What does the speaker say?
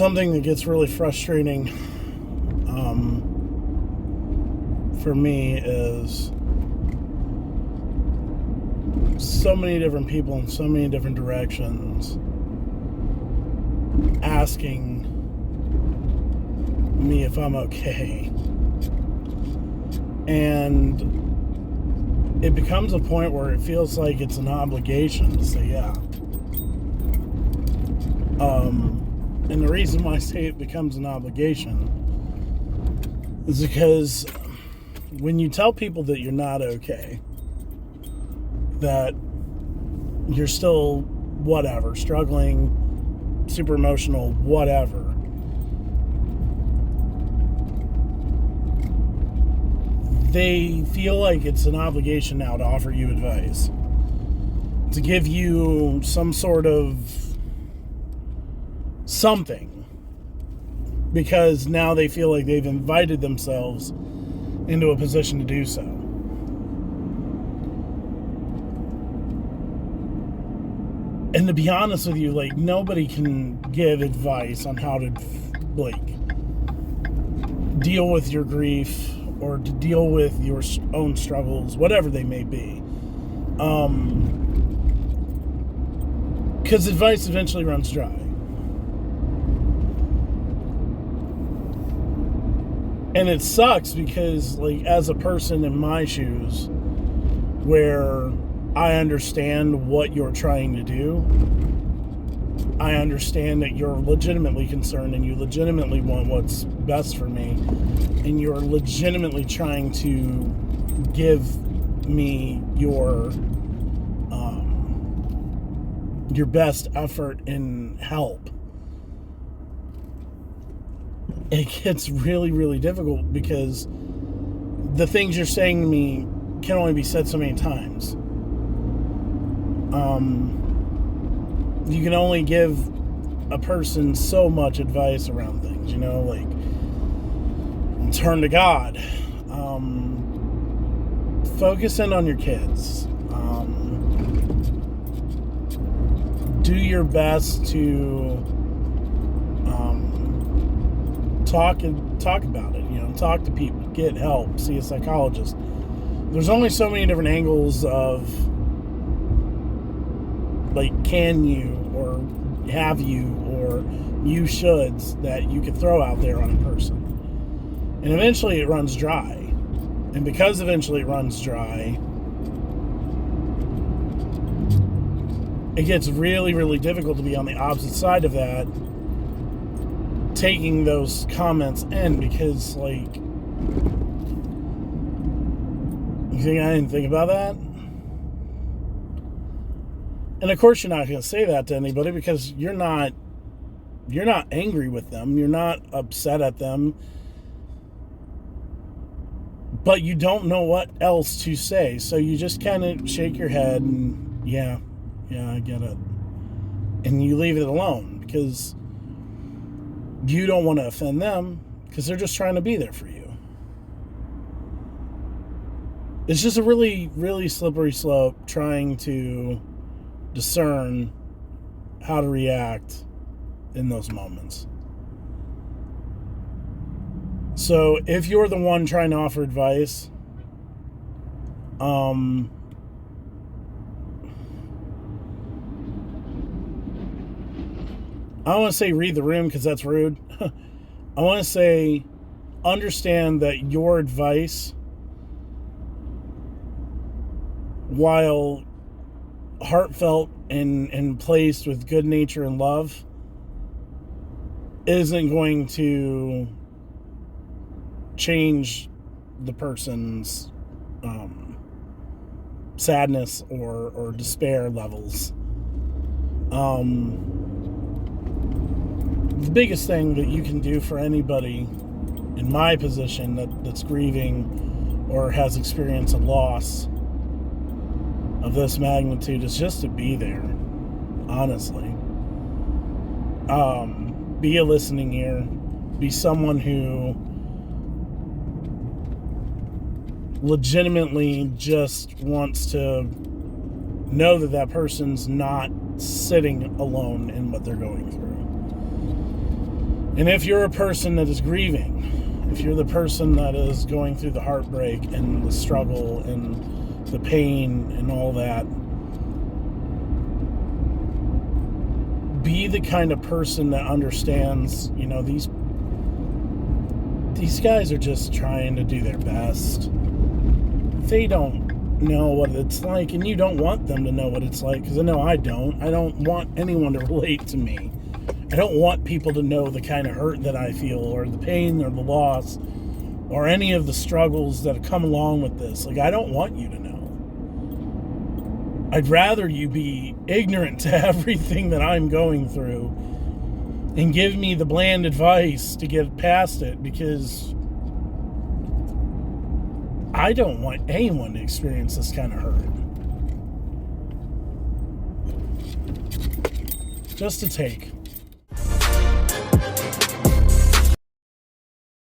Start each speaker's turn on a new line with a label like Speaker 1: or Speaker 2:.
Speaker 1: something that gets really frustrating for me is so many different people in so many different directions asking me if I'm okay. And it becomes a point where it feels like it's an obligation to say yeah. And the reason why I say it becomes an obligation is because when you tell people that you're not okay, that you're still whatever, struggling, super emotional, whatever, they feel like it's an obligation now to offer you advice, to give you some sort of something, because now they feel like they've invited themselves into a position to do so. And to be honest with you, like, nobody can give advice on how to, like, deal with your grief or to deal with your own struggles, whatever they may be. Because advice eventually runs dry. And it sucks because, like, as a person in my shoes, where I understand what you're trying to do, I understand that you're legitimately concerned and you legitimately want what's best for me, and you're legitimately trying to give me your best effort and help. It gets really, really difficult because the things you're saying to me can only be said so many times. You can only give a person so much advice around things, like turn to God, focus in on your kids, do your best to talk about it, talk to people, get help, see a psychologist. There's only so many different angles of, like, can you or have you or you shoulds that you could throw out there on a person. And eventually it runs dry. And because eventually it runs dry, it gets really, really difficult to be on the opposite side of that, taking those comments in, because, like, you think I didn't think about that? And of course you're not going to say that to anybody because you're not angry with them. You're not upset at them. But you don't know what else to say. So you just kind of shake your head and, yeah, I get it. And you leave it alone because you don't want to offend them because they're just trying to be there for you. It's just a really, really slippery slope trying to discern how to react in those moments. So if you're the one trying to offer advice, I don't want to say read the room because that's rude. I want to say understand that your advice, while heartfelt and placed with good nature and love, isn't going to change the person's sadness or despair levels. The biggest thing that you can do for anybody in my position that's grieving or has experienced a loss of this magnitude is just to be there, honestly. Be a listening ear. Be someone who legitimately just wants to know that that person's not sitting alone in what they're going through. And if you're a person that is grieving, if you're the person that is going through the heartbreak and the struggle and the pain and all that, be the kind of person that understands, you know, these guys are just trying to do their best. They don't know what it's like, and you don't want them to know what it's like, because I know I don't. I don't want anyone to relate to me. I don't want people to know the kind of hurt that I feel, or the pain, or the loss, or any of the struggles that have come along with this. Like, I don't want you to know. I'd rather you be ignorant to everything that I'm going through and give me the bland advice to get past it, because I don't want anyone to experience this kind of hurt. Just a take.